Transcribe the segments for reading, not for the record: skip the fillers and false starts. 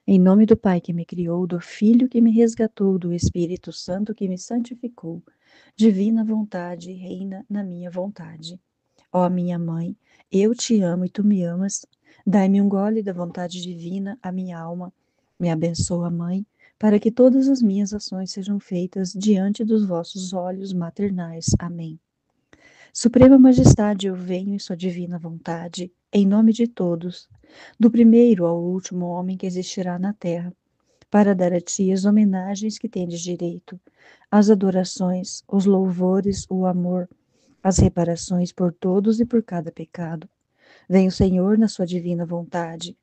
Em nome do Pai que me criou, do Filho que me resgatou, do Espírito Santo que me santificou, divina vontade reina na minha vontade. Ó minha mãe, eu te amo e tu me amas. Dai-me um gole da vontade divina à minha alma. Me abençoa, Mãe, para que todas as minhas ações sejam feitas diante dos vossos olhos maternais. Amém. Suprema Majestade, eu venho em sua divina vontade, em nome de todos, do primeiro ao último homem que existirá na terra, para dar a ti as homenagens que tendes direito, as adorações, os louvores, o amor, as reparações por todos e por cada pecado. Venho, Senhor, na sua divina vontade.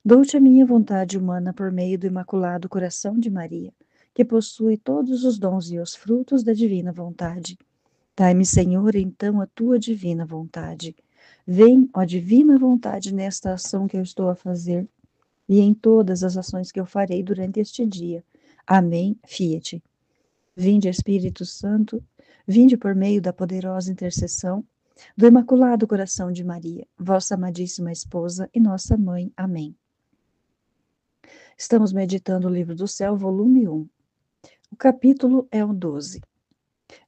Dou-te a minha vontade humana por meio do Imaculado Coração de Maria, que possui todos os dons e os frutos da divina vontade. Dai-me, Senhor, então a tua divina vontade. Vem, ó divina vontade, nesta ação que eu estou a fazer e em todas as ações que eu farei durante este dia. Amém. Fiat. Vinde, Espírito Santo, vinde por meio da poderosa intercessão do Imaculado Coração de Maria, vossa amadíssima esposa e nossa mãe. Amém. Estamos meditando o Livro do Céu, volume 1. O capítulo é o 12.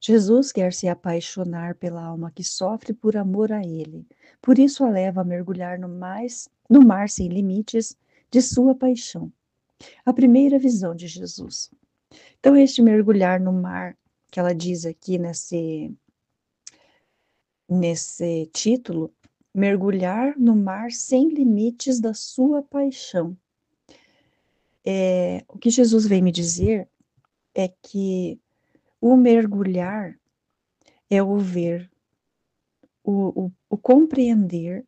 Jesus quer se apaixonar pela alma que sofre por amor a ele. Por isso a leva a mergulhar no mar sem limites de sua paixão. A primeira visão de Jesus. Então, este mergulhar no mar, que ela diz aqui nesse título, mergulhar no mar sem limites da sua paixão. O que Jesus vem me dizer é que o mergulhar é o ver, o compreender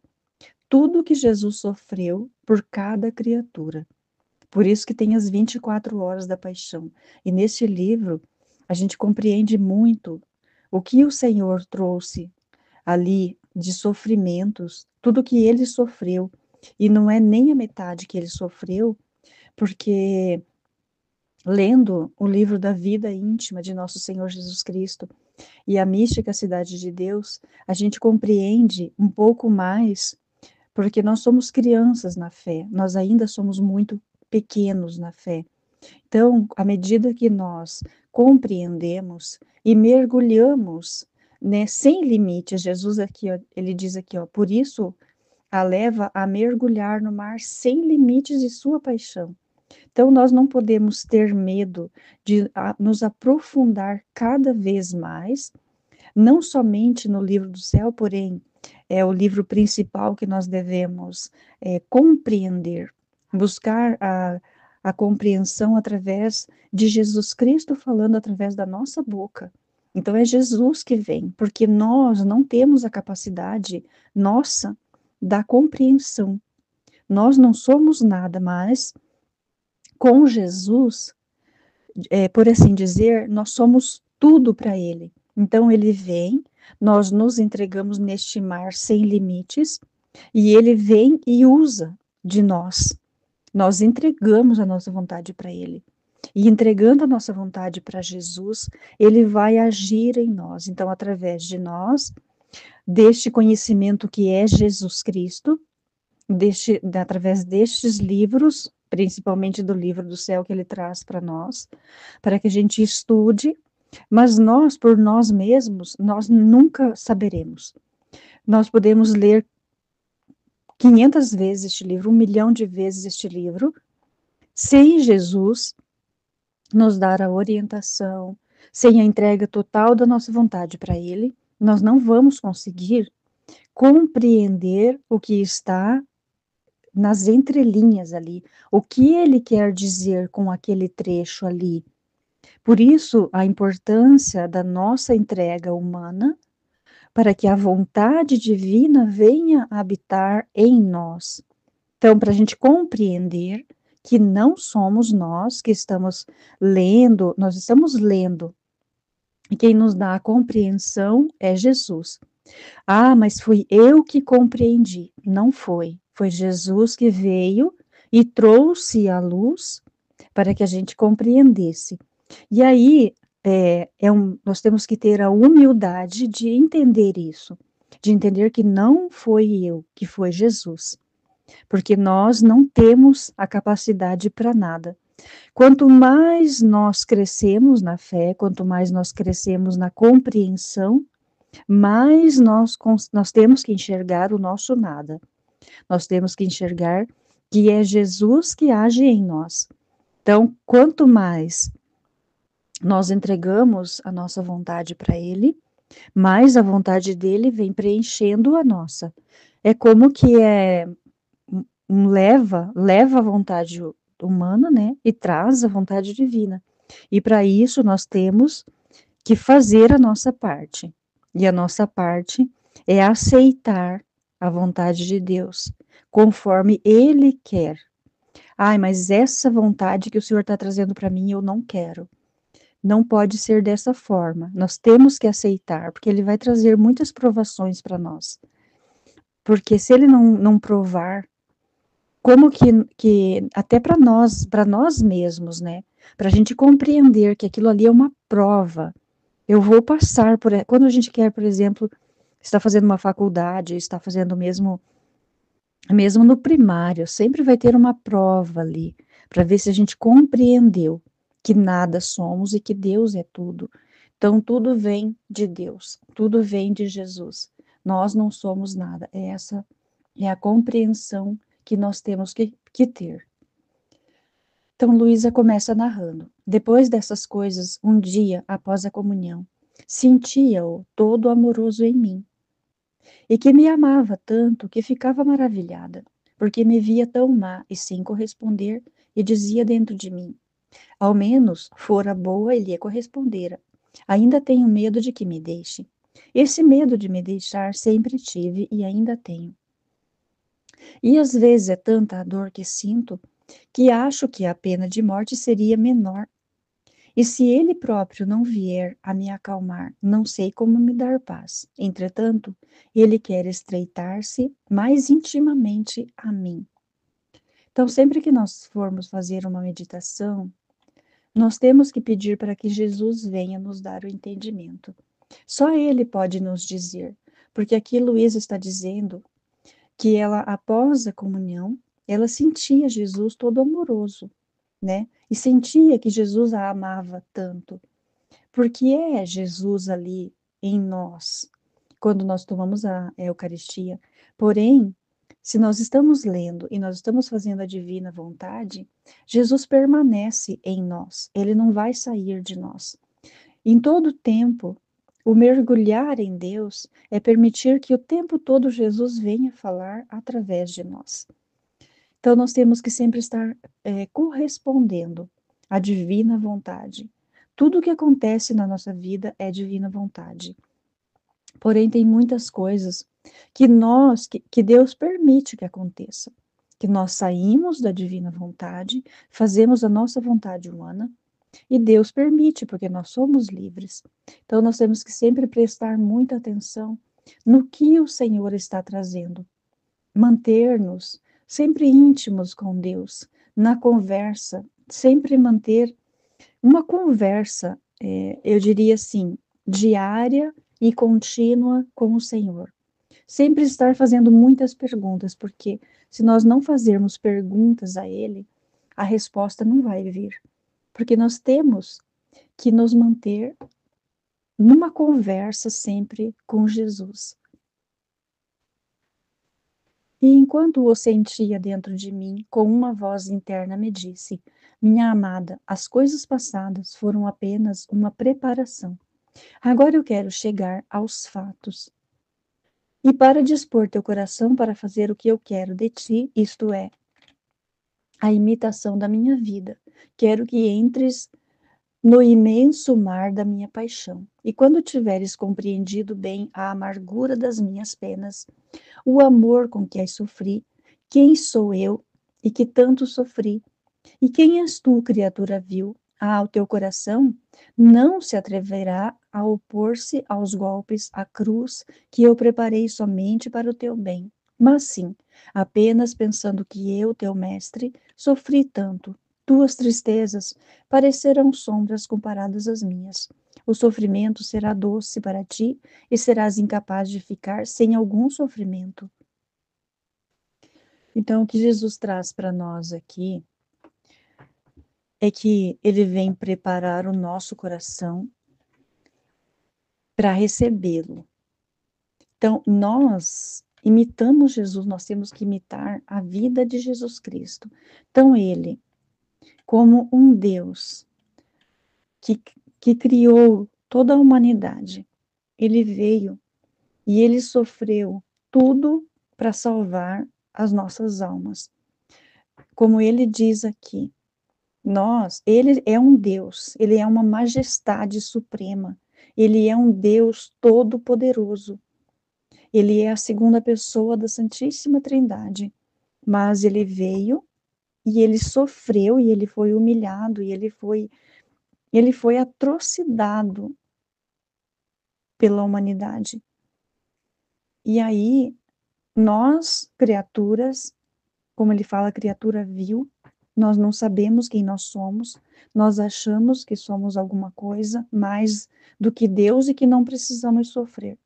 tudo que Jesus sofreu por cada criatura. Por isso que tem as 24 horas da paixão. E neste livro, a gente compreende muito o que o Senhor trouxe ali de sofrimentos, tudo que ele sofreu. E não é nem a metade que ele sofreu, porque lendo o livro da vida íntima de nosso Senhor Jesus Cristo e a mística Cidade de Deus, a gente compreende um pouco mais, porque nós somos crianças na fé, nós ainda somos muito pequenos na fé. Então, à medida que nós compreendemos e mergulhamos, né, sem limites, Jesus aqui, ó, ele diz aqui, ó, por isso a leva a mergulhar no mar sem limites de sua paixão. Então, nós não podemos ter medo de nos aprofundar cada vez mais, não somente no livro do céu, porém, é o livro principal que nós devemos compreender, buscar a compreensão através de Jesus Cristo falando através da nossa boca. Então, é Jesus que vem, porque nós não temos a capacidade nossa da compreensão. Nós não somos nada, mas com Jesus, por assim dizer, nós somos tudo para Ele. Então, Ele vem, nós nos entregamos neste mar sem limites, e Ele vem e usa de nós. Nós entregamos a nossa vontade para Ele. E entregando a nossa vontade para Jesus, Ele vai agir em nós. Então, através de nós, deste conhecimento que é Jesus Cristo, através destes livros, principalmente do livro do céu que ele traz para nós, para que a gente estude, mas nós, por nós mesmos, nós nunca saberemos. Nós podemos ler 500 vezes este livro, 1 milhão de vezes este livro, sem Jesus nos dar a orientação, sem a entrega total da nossa vontade para Ele, nós não vamos conseguir compreender o que está nas entrelinhas ali, o que ele quer dizer com aquele trecho ali. Por isso, a importância da nossa entrega humana para que a vontade divina venha habitar em nós. Então, para a gente compreender que não somos nós que estamos lendo, nós estamos lendo, e quem nos dá a compreensão é Jesus. Ah, mas fui eu que compreendi. Não foi. Foi Jesus que veio e trouxe a luz para que a gente compreendesse. E aí, nós temos que ter a humildade de entender isso, de entender que não foi eu, que foi Jesus. porque nós não temos a capacidade para nada. Quanto mais nós crescemos na fé, quanto mais nós crescemos na compreensão, mais nós temos que enxergar o nosso nada. Nós temos que enxergar que é Jesus que age em nós. Então, quanto mais nós entregamos a nossa vontade para Ele, mais a vontade dele vem preenchendo a nossa. É como que leva a vontade humana, né, e traz a vontade divina. E para isso nós temos que fazer a nossa parte. E a nossa parte é aceitar a vontade de Deus, conforme Ele quer. Ai, mas essa vontade que o Senhor está trazendo para mim, eu não quero. Não pode ser dessa forma. Nós temos que aceitar, porque Ele vai trazer muitas provações para nós. Porque se Ele não provar, como que até para nós mesmos, né? Para a gente compreender que aquilo ali é uma prova. Eu vou passar por. Quando a gente quer, por exemplo, está fazendo uma faculdade, está fazendo mesmo no primário, sempre vai ter uma prova ali, para ver se a gente compreendeu que nada somos e que Deus é tudo. Então, tudo vem de Deus, tudo vem de Jesus. Nós não somos nada. Essa é a compreensão que nós temos que ter. Então, Luísa começa narrando. Depois dessas coisas, um dia, após a comunhão, sentia-o todo amoroso em mim, e que me amava tanto que ficava maravilhada, porque me via tão má e sem corresponder, e dizia dentro de mim: ao menos fora boa e lhe correspondera. Ainda tenho medo de que me deixe. Esse medo de me deixar sempre tive e ainda tenho. E às vezes é tanta a dor que sinto que acho que a pena de morte seria menor. E se ele próprio não vier a me acalmar, não sei como me dar paz. Entretanto, ele quer estreitar-se mais intimamente a mim. Então, sempre que nós formos fazer uma meditação, nós temos que pedir para que Jesus venha nos dar o entendimento. Só Ele pode nos dizer, porque aqui Luísa está dizendo que ela, após a comunhão, ela sentia Jesus todo amoroso, né? E sentia que Jesus a amava tanto, porque é Jesus ali em nós, quando nós tomamos a Eucaristia. Porém, se nós estamos lendo e nós estamos fazendo a divina vontade, Jesus permanece em nós, ele não vai sair de nós. Em todo tempo, o mergulhar em Deus é permitir que o tempo todo Jesus venha falar através de nós. Então, nós temos que sempre estar correspondendo à divina vontade. Tudo o que acontece na nossa vida é divina vontade. Porém, tem muitas coisas que Deus permite que aconteça. Que nós saímos da divina vontade, fazemos a nossa vontade humana, e Deus permite, porque nós somos livres. Então, nós temos que sempre prestar muita atenção no que o Senhor está trazendo. Manter-nos sempre íntimos com Deus, na conversa, sempre manter uma conversa, eu diria assim, diária e contínua com o Senhor. Sempre estar fazendo muitas perguntas, porque se nós não fazermos perguntas a Ele, a resposta não vai vir. Porque nós temos que nos manter numa conversa sempre com Jesus. E enquanto o sentia dentro de mim, com uma voz interna me disse: minha amada, as coisas passadas foram apenas uma preparação. Agora eu quero chegar aos fatos. E para dispor teu coração para fazer o que eu quero de ti, isto é, a imitação da minha vida. Quero que entres no imenso mar da minha paixão. E quando tiveres compreendido bem a amargura das minhas penas, o amor com que as sofri, quem sou eu e que tanto sofri? E quem és tu, criatura vil? Ah, o teu coração não se atreverá a opor-se aos golpes, à cruz que eu preparei somente para o teu bem. Mas sim, apenas pensando que eu, teu mestre, sofri tanto. Tuas tristezas parecerão sombras comparadas às minhas. O sofrimento será doce para ti e serás incapaz de ficar sem algum sofrimento. Então, o que Jesus traz para nós aqui é que ele vem preparar o nosso coração para recebê-lo. Então, nós imitamos Jesus, nós temos que imitar a vida de Jesus Cristo. Então, ele, como um Deus que, que criou toda a humanidade, ele veio e ele sofreu tudo para salvar as nossas almas. Como ele diz aqui, ele é um Deus, ele é uma majestade suprema, ele é um Deus todo-poderoso, ele é a segunda pessoa da Santíssima Trindade, mas ele veio e ele sofreu e ele foi humilhado e ele foi atrocidado pela humanidade. E aí, nós, criaturas, como ele fala, criatura vil, nós não sabemos quem nós somos, nós achamos que somos alguma coisa mais do que Deus e que não precisamos sofrer.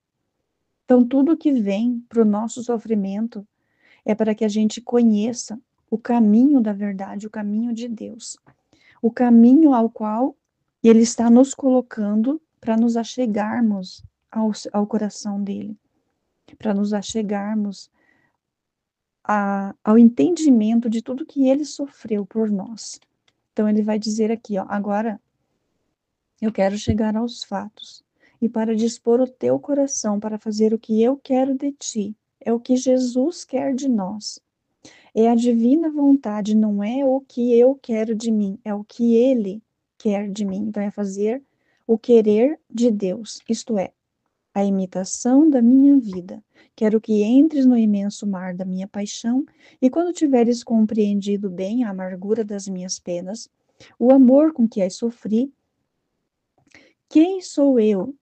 Então, tudo que vem para o nosso sofrimento é para que a gente conheça o caminho da verdade, o caminho de Deus, o caminho ao qual Ele está nos colocando para nos achegarmos ao coração dele, para nos achegarmos ao entendimento de tudo que ele sofreu por nós. Então ele vai dizer aqui, ó, agora eu quero chegar aos fatos e para dispor o teu coração para fazer o que eu quero de ti, é o que Jesus quer de nós. É a divina vontade, não é o que eu quero de mim, é o que ele quer de mim. Então é fazer o querer de Deus, isto é, a imitação da minha vida. Quero que entres no imenso mar da minha paixão, e quando tiveres compreendido bem a amargura das minhas penas, o amor com que as sofri, quem sou eu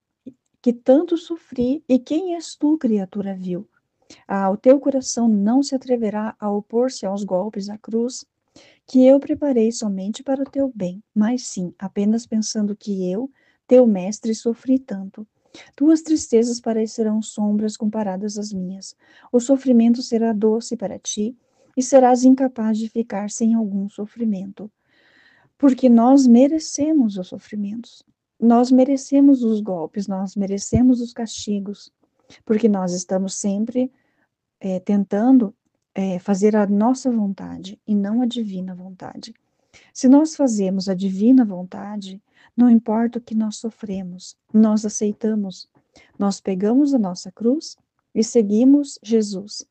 que tanto sofri, e quem és tu, criatura vil? O teu coração não se atreverá a opor-se aos golpes da cruz, que eu preparei somente para o teu bem, mas sim, apenas pensando que eu, teu mestre, sofri tanto. Tuas tristezas parecerão sombras comparadas às minhas. O sofrimento será doce para ti, e serás incapaz de ficar sem algum sofrimento. Porque nós merecemos os sofrimentos. Nós merecemos os golpes, nós merecemos os castigos, porque nós estamos sempre tentando fazer a nossa vontade e não a divina vontade. Se nós fazemos a divina vontade, não importa o que nós sofremos, nós aceitamos, nós pegamos a nossa cruz e seguimos Jesus.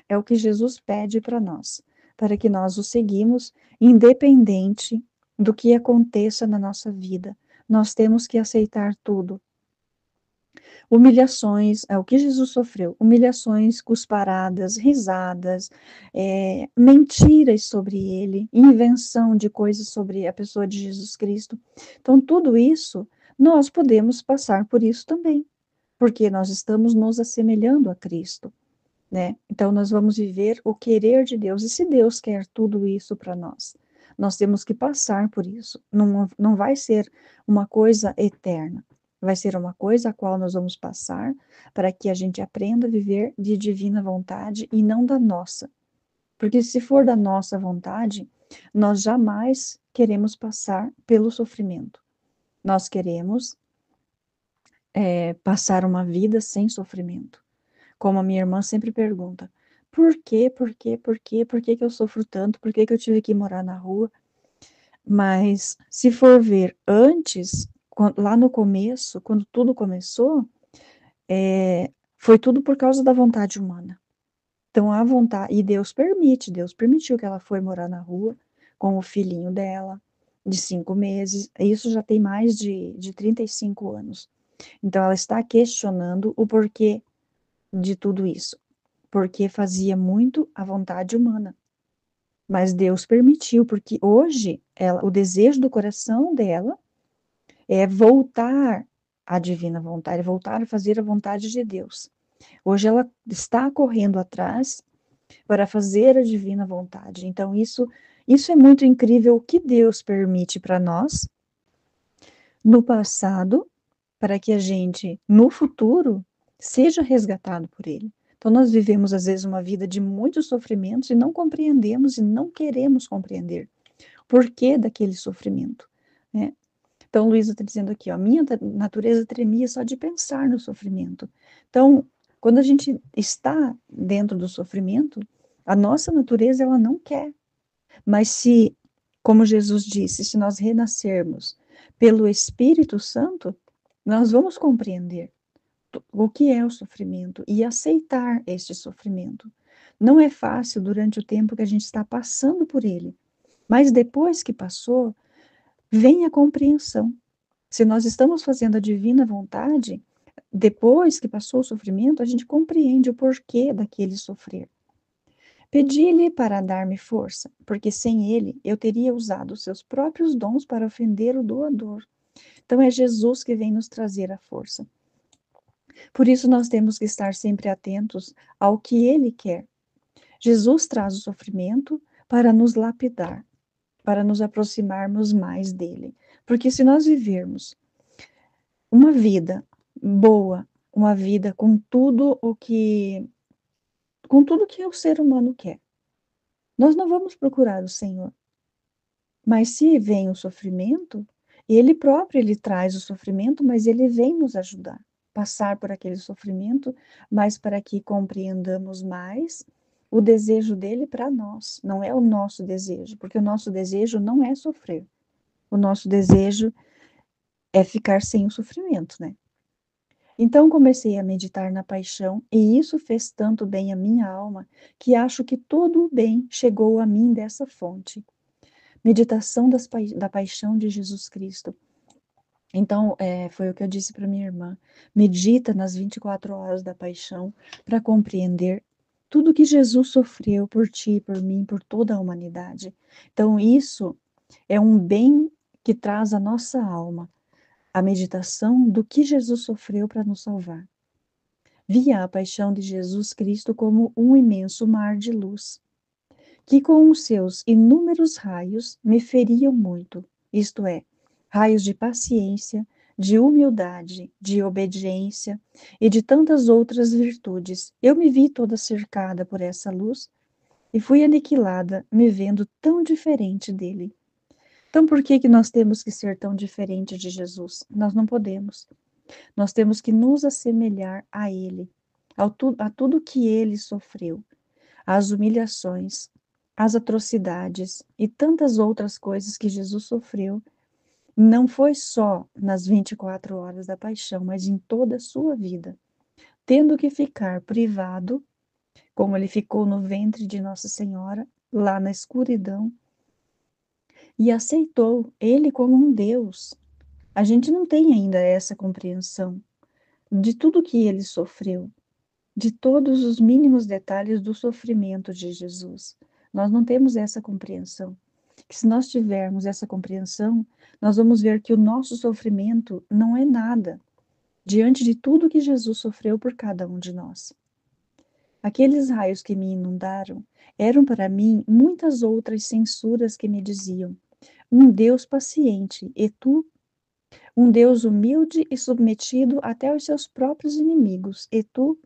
É o que Jesus pede para nós, para que nós o seguimos, independente do que aconteça na nossa vida. Nós temos que aceitar tudo. Humilhações, é o que Jesus sofreu, humilhações, cusparadas, risadas, mentiras sobre ele, invenção de coisas sobre a pessoa de Jesus Cristo. Então, tudo isso, nós podemos passar por isso também, porque nós estamos nos assemelhando a Cristo, né? Então, nós vamos viver o querer de Deus, e se Deus quer tudo isso para nós, nós temos que passar por isso, não vai ser uma coisa eterna. Vai ser uma coisa a qual nós vamos passar para que a gente aprenda a viver de divina vontade e não da nossa. Porque se for da nossa vontade, nós jamais queremos passar pelo sofrimento. Nós queremos passar uma vida sem sofrimento. Como a minha irmã sempre pergunta, por quê, por quê, por quê, por que que eu sofro tanto, por que que eu tive que morar na rua? Mas se for ver antes, lá no começo, quando tudo começou, foi tudo por causa da vontade humana. Então, a vontade, e Deus permitiu que ela foi morar na rua com o filhinho dela, de 5 meses, isso já tem mais de 35 anos. Então, ela está questionando o porquê de tudo isso, porque fazia muito a vontade humana. Mas Deus permitiu, porque hoje o desejo do coração dela é voltar à divina vontade, voltar a fazer a vontade de Deus. Hoje ela está correndo atrás para fazer a divina vontade. Então isso é muito incrível, o que Deus permite para nós no passado, para que a gente no futuro seja resgatado por ele. Então, nós vivemos, às vezes, uma vida de muitos sofrimentos e não compreendemos e não queremos compreender o porquê daquele sofrimento, né? Então, Luísa está dizendo aqui, ó, minha natureza tremia só de pensar no sofrimento. Então, quando a gente está dentro do sofrimento, a nossa natureza, ela não quer. Mas se, como Jesus disse, se nós renascermos pelo Espírito Santo, nós vamos compreender o que é o sofrimento e aceitar este sofrimento. Não é fácil durante o tempo que a gente está passando por ele, mas depois que passou, vem a compreensão. Se nós estamos fazendo a divina vontade, depois que passou o sofrimento, a gente compreende o porquê daquele sofrer. Pedi-lhe para dar-me força, porque sem ele eu teria usado os seus próprios dons para ofender o doador. Então é Jesus que vem nos trazer a força. Por isso nós temos que estar sempre atentos ao que ele quer. Jesus traz o sofrimento para nos lapidar, para nos aproximarmos mais dele. Porque se nós vivermos uma vida boa, uma vida com tudo que o ser humano quer, nós não vamos procurar o Senhor. Mas se vem o sofrimento, ele próprio ele traz o sofrimento, mas ele vem nos ajudar passar por aquele sofrimento, mas para que compreendamos mais o desejo dele para nós. Não é o nosso desejo, porque o nosso desejo não é sofrer. O nosso desejo é ficar sem o sofrimento, né? Então comecei a meditar na paixão, e isso fez tanto bem à minha alma, que acho que todo o bem chegou a mim dessa fonte. Meditação da paixão de Jesus Cristo. Então, foi o que eu disse para minha irmã. Medita nas 24 horas da paixão para compreender tudo que Jesus sofreu por ti, por mim, por toda a humanidade. Então, isso é um bem que traz à nossa alma, a meditação do que Jesus sofreu para nos salvar. Via a paixão de Jesus Cristo como um imenso mar de luz, que com os seus inúmeros raios me feriam muito, isto é, raios de paciência, de humildade, de obediência e de tantas outras virtudes. Eu me vi toda cercada por essa luz e fui aniquilada, me vendo tão diferente dele. Então, por que que nós temos que ser tão diferentes de Jesus? Nós não podemos. Nós temos que nos assemelhar a ele, a tudo que ele sofreu, às humilhações, às atrocidades e tantas outras coisas que Jesus sofreu, não foi só nas 24 horas da paixão, mas em toda a sua vida, tendo que ficar privado, como ele ficou no ventre de Nossa Senhora, lá na escuridão, e aceitou ele como um Deus. A gente não tem ainda essa compreensão de tudo que ele sofreu, de todos os mínimos detalhes do sofrimento de Jesus. Nós não temos essa compreensão. Que se nós tivermos essa compreensão, nós vamos ver que o nosso sofrimento não é nada diante de tudo que Jesus sofreu por cada um de nós. Aqueles raios que me inundaram eram para mim muitas outras censuras que me diziam: um Deus paciente, e tu? Um Deus humilde e submetido até aos seus próprios inimigos, e tu?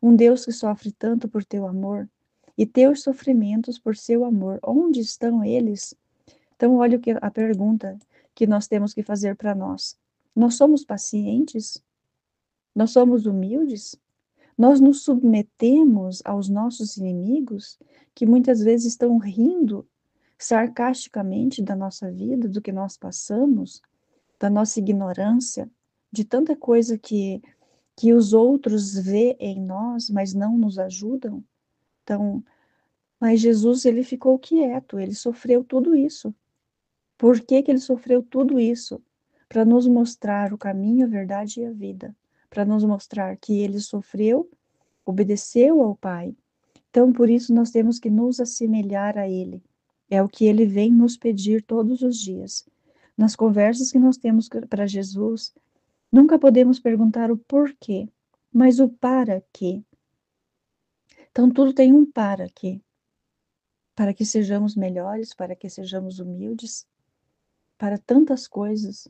Um Deus que sofre tanto por teu amor, e teus sofrimentos por seu amor, onde estão eles? Então, olha a pergunta que nós temos que fazer para nós. Nós somos pacientes? Nós somos humildes? Nós nos submetemos aos nossos inimigos, que muitas vezes estão rindo sarcasticamente da nossa vida, do que nós passamos, da nossa ignorância, de tanta coisa que os outros vê em nós, mas não nos ajudam. Então, mas Jesus, ele ficou quieto, ele sofreu tudo isso. Por que que ele sofreu tudo isso? Para nos mostrar o caminho, a verdade e a vida. Para nos mostrar que ele sofreu, obedeceu ao Pai. Então, por isso, nós temos que nos assemelhar a ele. É o que ele vem nos pedir todos os dias. Nas conversas que nós temos para Jesus, nunca podemos perguntar o porquê, mas o para quê. Então, tudo tem um para quê. Para que sejamos melhores, para que sejamos humildes, para tantas coisas.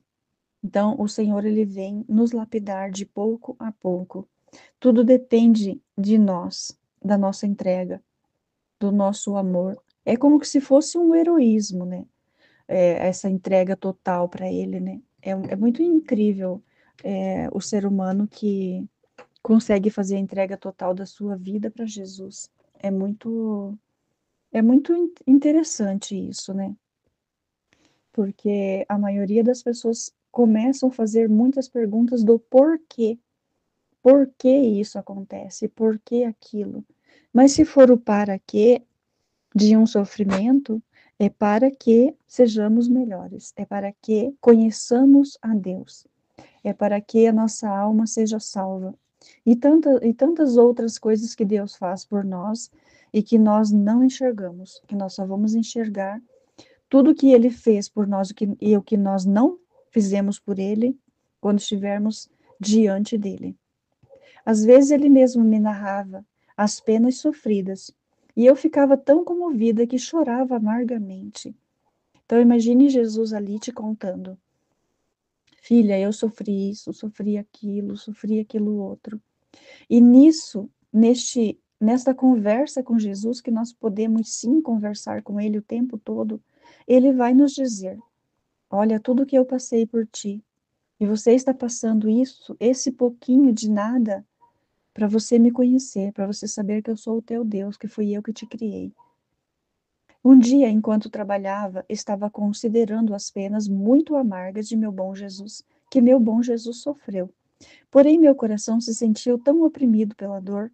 Então, o Senhor, ele vem nos lapidar de pouco a pouco, Tudo depende de nós, da nossa entrega, do nosso amor. É como se fosse um heroísmo, né? Essa entrega total para Ele, né? É muito incrível o ser humano que consegue fazer a entrega total da sua vida para Jesus. É muito, é muito interessante isso, né? Porque a maioria das pessoas começam a fazer muitas perguntas do porquê. Por que isso acontece? Por que aquilo? Mas se for o para quê de um sofrimento, é para que sejamos melhores, é para que conheçamos a Deus, é para que a nossa alma seja salva. E tantas outras coisas que Deus faz por nós e que nós não enxergamos, que nós só vamos enxergar tudo que Ele fez por nós e o que nós não fizemos por Ele quando estivermos diante dele. Às vezes Ele mesmo me narrava as penas sofridas e eu ficava tão comovida que chorava amargamente. Então imagine Jesus ali te contando: filha, eu sofri isso, sofri aquilo outro. E nesta conversa com Jesus, que nós podemos sim conversar com Ele o tempo todo, Ele vai nos dizer: olha, tudo que eu passei por ti, e você está passando isso, esse pouquinho de nada, para você me conhecer, para você saber que eu sou o teu Deus, que fui eu que te criei. Um dia, enquanto trabalhava, estava considerando as penas muito amargas de meu bom Jesus, que meu bom Jesus sofreu. Porém, meu coração se sentiu tão oprimido pela dor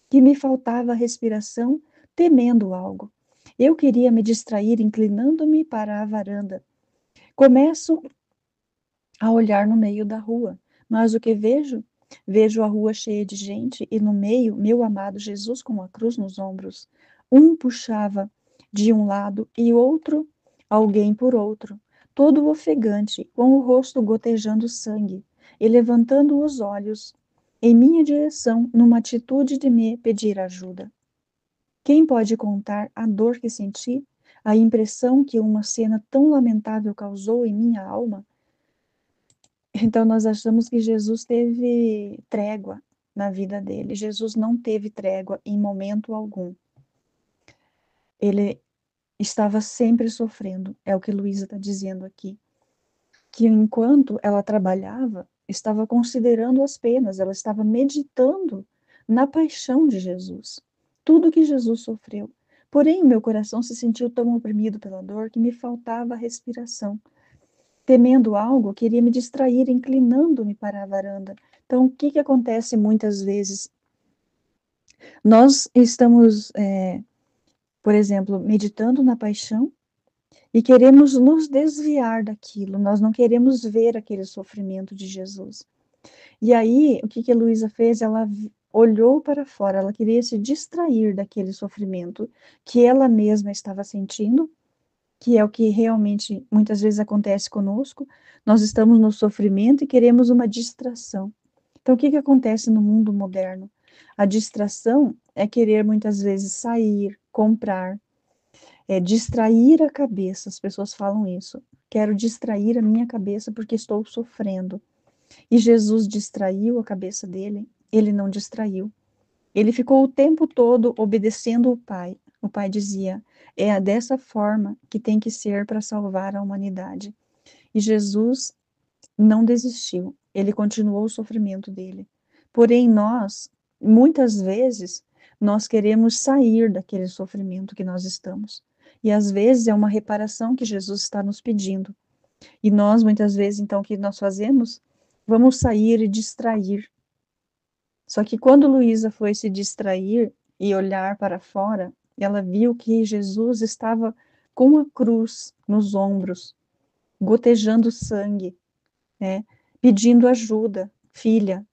que me faltava a respiração, temendo algo. Eu queria me distrair inclinando-me para a varanda. Começo a olhar no meio da rua, mas o que vejo? Vejo a rua cheia de gente e no meio meu amado Jesus com a cruz nos ombros. Um puxava de um lado e outro, alguém por outro, todo ofegante, com o rosto gotejando sangue, e levantando os olhos em minha direção, numa atitude de me pedir ajuda. Quem pode contar a dor que senti, a impressão que uma cena tão lamentável causou em minha alma? Então, nós achamos que Jesus teve trégua na vida dele. Jesus não teve trégua em momento algum. Ele estava sempre sofrendo, é o que Luísa está dizendo aqui. Que enquanto ela trabalhava, estava considerando as penas, ela estava meditando na paixão de Jesus, tudo que Jesus sofreu. Porém, o meu coração se sentiu tão oprimido pela dor que me faltava a respiração. Temendo algo, queria me distrair, inclinando-me para a varanda. Então, o que acontece muitas vezes? Nós estamos, por exemplo, meditando na paixão e queremos nos desviar daquilo, nós não queremos ver aquele sofrimento de Jesus. E aí, o que a Luísa fez? Ela olhou para fora, ela queria se distrair daquele sofrimento que ela mesma estava sentindo, que é o que realmente muitas vezes acontece conosco. Nós estamos no sofrimento e queremos uma distração. Então, o que acontece no mundo moderno? A distração é querer muitas vezes sair, comprar, distrair a cabeça. As pessoas falam isso. Quero distrair a minha cabeça porque estou sofrendo. E Jesus distraiu a cabeça dele? Ele não distraiu. Ele ficou o tempo todo obedecendo o Pai. O Pai dizia: é dessa forma que tem que ser para salvar a humanidade. E Jesus não desistiu. Ele continuou o sofrimento dele. Porém, nós, muitas vezes, nós queremos sair daquele sofrimento que nós estamos. E às vezes é uma reparação que Jesus está nos pedindo. E nós, muitas vezes, então, o que nós fazemos? Vamos sair e distrair. Só que quando Luísa foi se distrair e olhar para fora, ela viu que Jesus estava com a cruz nos ombros, gotejando sangue, né? Pedindo ajuda. Filha,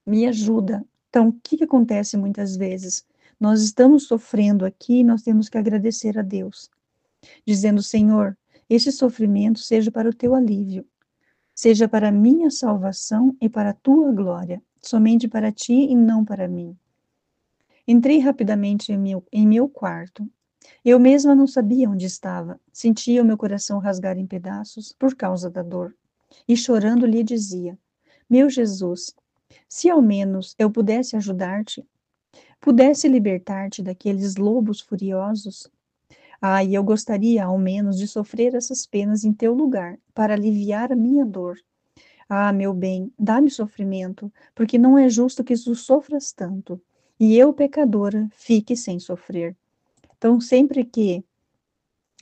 me ajuda. Então, o que acontece muitas vezes? Nós estamos sofrendo aqui, nós temos que agradecer a Deus, dizendo: Senhor, esse sofrimento seja para o teu alívio, seja para a minha salvação e para a tua glória, somente para ti e não para mim. Entrei rapidamente em meu quarto. Eu mesma não sabia onde estava. Sentia o meu coração rasgar em pedaços por causa da dor. E chorando lhe dizia: Meu Jesus, Se ao menos eu pudesse ajudar-te, pudesse libertar-te daqueles lobos furiosos, e eu gostaria ao menos de sofrer essas penas em teu lugar, para aliviar a minha dor. Ah, meu bem, dá-me sofrimento, porque não é justo que tu sofras tanto, e eu, pecadora, fique sem sofrer. Então, sempre que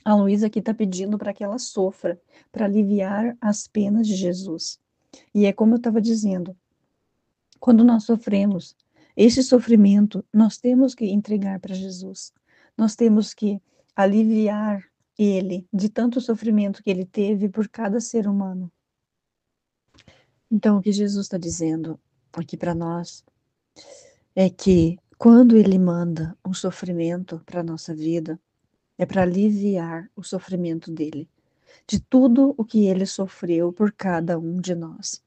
a Luísa aqui está pedindo para que ela sofra, para aliviar as penas de Jesus. E é como eu estava dizendo, quando nós sofremos esse sofrimento, nós temos que entregar para Jesus. Nós temos que aliviar ele de tanto sofrimento que ele teve por cada ser humano. Então, o que Jesus está dizendo aqui para nós é que quando ele manda um sofrimento para a nossa vida, é para aliviar o sofrimento dele, de tudo o que ele sofreu por cada um de nós.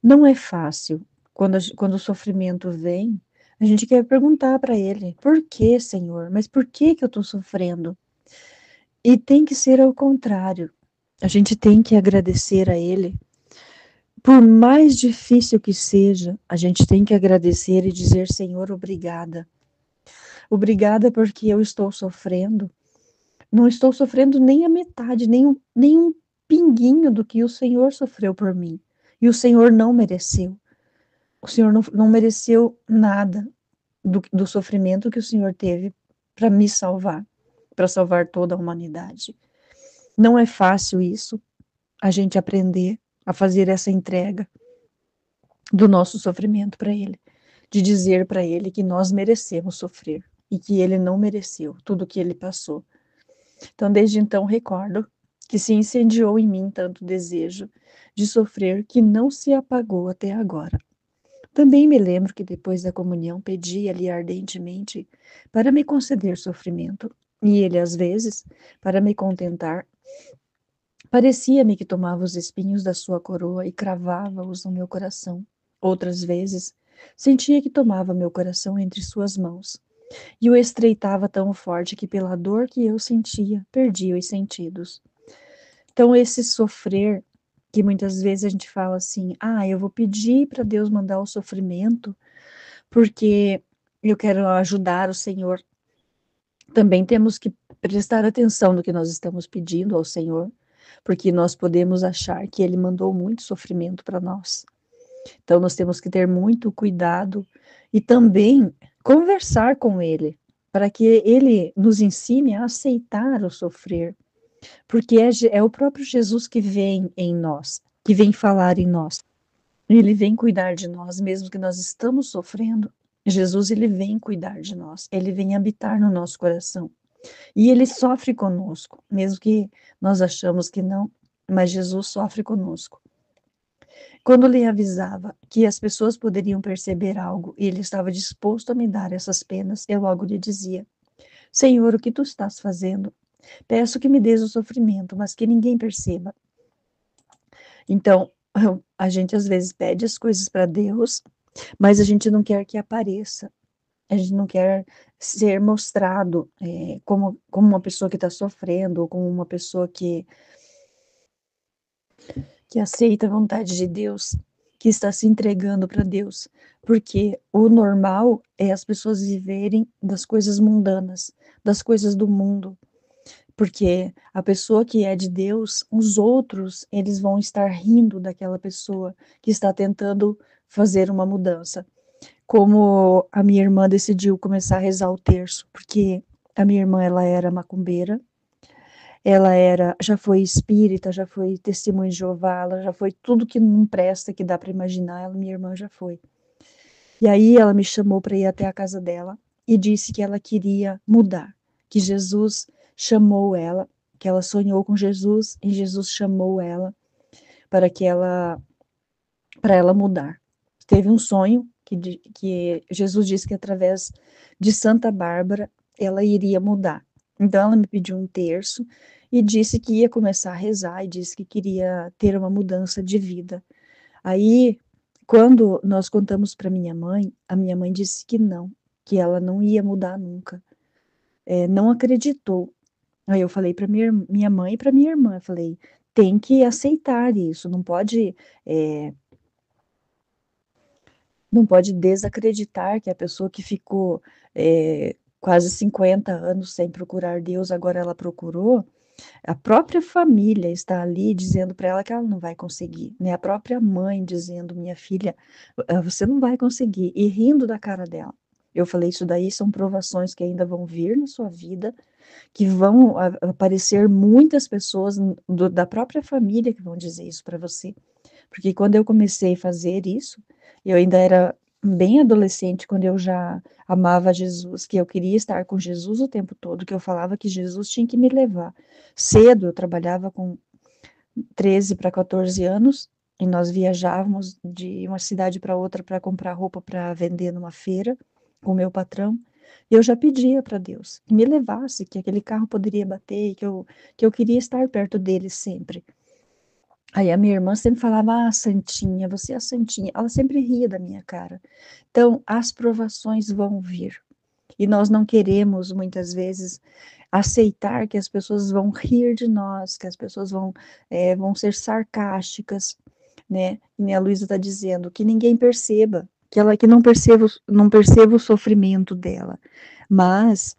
Não é fácil. Quando o sofrimento vem, a gente quer perguntar para ele: por que, Senhor? Mas por que eu estou sofrendo? E tem que ser ao contrário. A gente tem que agradecer a ele. Por mais difícil que seja, a gente tem que agradecer e dizer: Senhor, obrigada. Obrigada porque eu estou sofrendo. Não estou sofrendo nem a metade, nem um pinguinho do que o Senhor sofreu por mim. E o Senhor não mereceu. O Senhor não mereceu nada do sofrimento que o Senhor teve para me salvar, para salvar toda a humanidade. Não é fácil isso, a gente aprender a fazer essa entrega do nosso sofrimento para Ele, de dizer para Ele que nós merecemos sofrer e que Ele não mereceu tudo o que Ele passou. Então, desde então, recordo que se incendiou em mim tanto desejo de sofrer que não se apagou até agora. Também me lembro que depois da comunhão pedia-lhe ardentemente para me conceder sofrimento, e ele, às vezes, para me contentar, parecia-me que tomava os espinhos da sua coroa e cravava-os no meu coração. Outras vezes, sentia que tomava meu coração entre suas mãos e o estreitava tão forte que, pela dor que eu sentia, perdia os sentidos. Então, esse sofrer, que muitas vezes a gente fala assim: eu vou pedir para Deus mandar o sofrimento porque eu quero ajudar o Senhor. Também temos que prestar atenção no que nós estamos pedindo ao Senhor, porque nós podemos achar que Ele mandou muito sofrimento para nós. Então, nós temos que ter muito cuidado e também conversar com Ele, para que Ele nos ensine a aceitar o sofrer, porque é o próprio Jesus que vem em nós, que vem falar em nós. Ele vem cuidar de nós, mesmo que nós estamos sofrendo. Jesus, ele vem cuidar de nós, ele vem habitar no nosso coração. E ele sofre conosco, mesmo que nós achamos que não, mas Jesus sofre conosco. Quando lhe avisava que as pessoas poderiam perceber algo e ele estava disposto a me dar essas penas, eu logo lhe dizia: Senhor, o que tu estás fazendo? Peço que me des o sofrimento, mas que ninguém perceba. Então, a gente às vezes pede as coisas para Deus, mas a gente não quer que apareça. A gente não quer ser mostrado como uma pessoa que está sofrendo, ou como uma pessoa que aceita a vontade de Deus, que está se entregando para Deus. Porque o normal é as pessoas viverem das coisas mundanas, das coisas do mundo. Porque a pessoa que é de Deus, os outros, eles vão estar rindo daquela pessoa que está tentando fazer uma mudança. Como a minha irmã decidiu começar a rezar o terço, porque a minha irmã, ela era macumbeira, já foi espírita, já foi testemunha de Jeová, ela já foi tudo que não presta, que dá para imaginar, minha irmã já foi. E aí ela me chamou para ir até a casa dela e disse que ela queria mudar, que Jesus chamou ela, que ela sonhou com Jesus e Jesus chamou ela para ela mudar. Teve um sonho que Jesus disse que através de Santa Bárbara ela iria mudar. Então ela me pediu um terço e disse que ia começar a rezar e disse que queria ter uma mudança de vida. Aí, quando nós contamos para minha mãe, a minha mãe disse que ela não ia mudar nunca. Não acreditou. Aí eu falei para minha mãe e para minha irmã, eu falei, tem que aceitar isso, não pode não pode desacreditar que a pessoa que ficou quase 50 anos sem procurar Deus, agora ela procurou. A própria família está ali dizendo para ela que ela não vai conseguir, né? A própria mãe dizendo, minha filha, você não vai conseguir, e rindo da cara dela. Eu falei, isso daí são provações que ainda vão vir na sua vida, que vão aparecer muitas pessoas da própria família que vão dizer isso para você. Porque quando eu comecei a fazer isso, eu ainda era bem adolescente, quando eu já amava Jesus, que eu queria estar com Jesus o tempo todo, que eu falava que Jesus tinha que me levar. Cedo, eu trabalhava com 13 para 14 anos, e nós viajávamos de uma cidade para outra para comprar roupa para vender numa feira com o meu patrão. E eu já pedia para Deus que me levasse, que aquele carro poderia bater, que eu queria estar perto dele sempre. Aí a minha irmã sempre falava, ah, Santinha, você é a Santinha. Ela sempre ria da minha cara. Então, as provações vão vir. E nós não queremos, muitas vezes, aceitar que as pessoas vão rir de nós, que as pessoas vão ser sarcásticas, né? E a Luísa está dizendo que ninguém perceba, que não perceba o sofrimento dela. Mas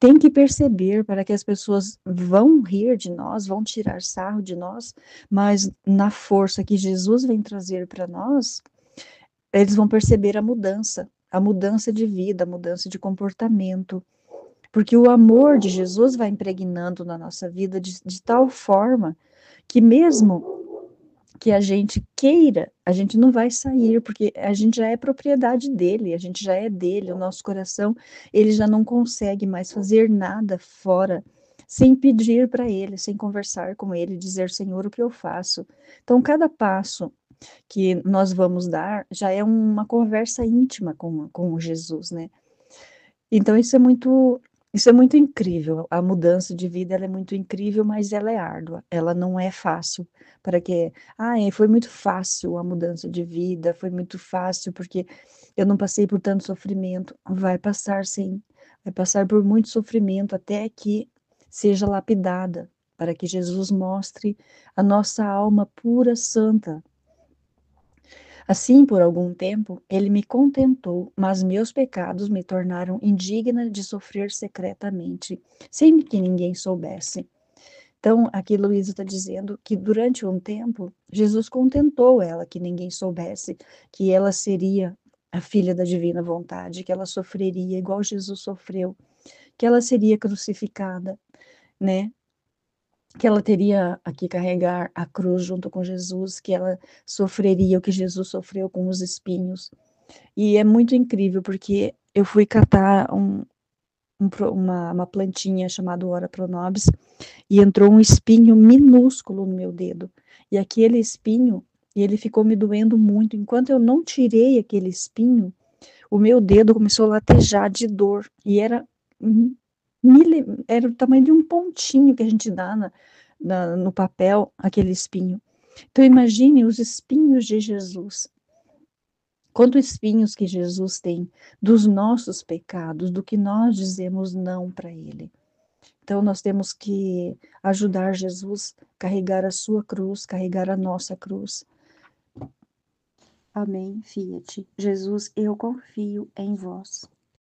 tem que perceber para que as pessoas vão rir de nós, vão tirar sarro de nós, mas na força que Jesus vem trazer para nós, eles vão perceber a mudança de vida, a mudança de comportamento, porque o amor de Jesus vai impregnando na nossa vida de tal forma que mesmo que a gente queira, a gente não vai sair, porque a gente já é propriedade dele, a gente já é dele, o nosso coração, ele já não consegue mais fazer nada fora, sem pedir para ele, sem conversar com ele, dizer, Senhor, o que eu faço? Então, cada passo que nós vamos dar já é uma conversa íntima com Jesus, né? Então, isso é muito incrível. A mudança de vida, ela é muito incrível, mas ela é árdua. Ela não é fácil. Para que, foi muito fácil a mudança de vida, foi muito fácil porque eu não passei por tanto sofrimento. Vai passar, sim. Vai passar por muito sofrimento até que seja lapidada, para que Jesus mostre a nossa alma pura, santa. Assim, por algum tempo, ele me contentou, mas meus pecados me tornaram indigna de sofrer secretamente, sem que ninguém soubesse. Então, aqui Luísa está dizendo que durante um tempo, Jesus contentou ela que ninguém soubesse que ela seria a filha da divina vontade, que ela sofreria igual Jesus sofreu, que ela seria crucificada, né? Que ela teria que carregar a cruz junto com Jesus, que ela sofreria o que Jesus sofreu com os espinhos. E é muito incrível, porque eu fui catar uma plantinha chamada Ora Pronobis, e entrou um espinho minúsculo no meu dedo. E aquele espinho, ele ficou me doendo muito. Enquanto eu não tirei aquele espinho, o meu dedo começou a latejar de dor. E era o tamanho de um pontinho que a gente dá no papel, aquele espinho. Então imagine os espinhos de Jesus. Quantos espinhos que Jesus tem dos nossos pecados, do que nós dizemos não para Ele. Então nós temos que ajudar Jesus a carregar a sua cruz, carregar a nossa cruz. Amém, Fiat. Jesus, eu confio em vós.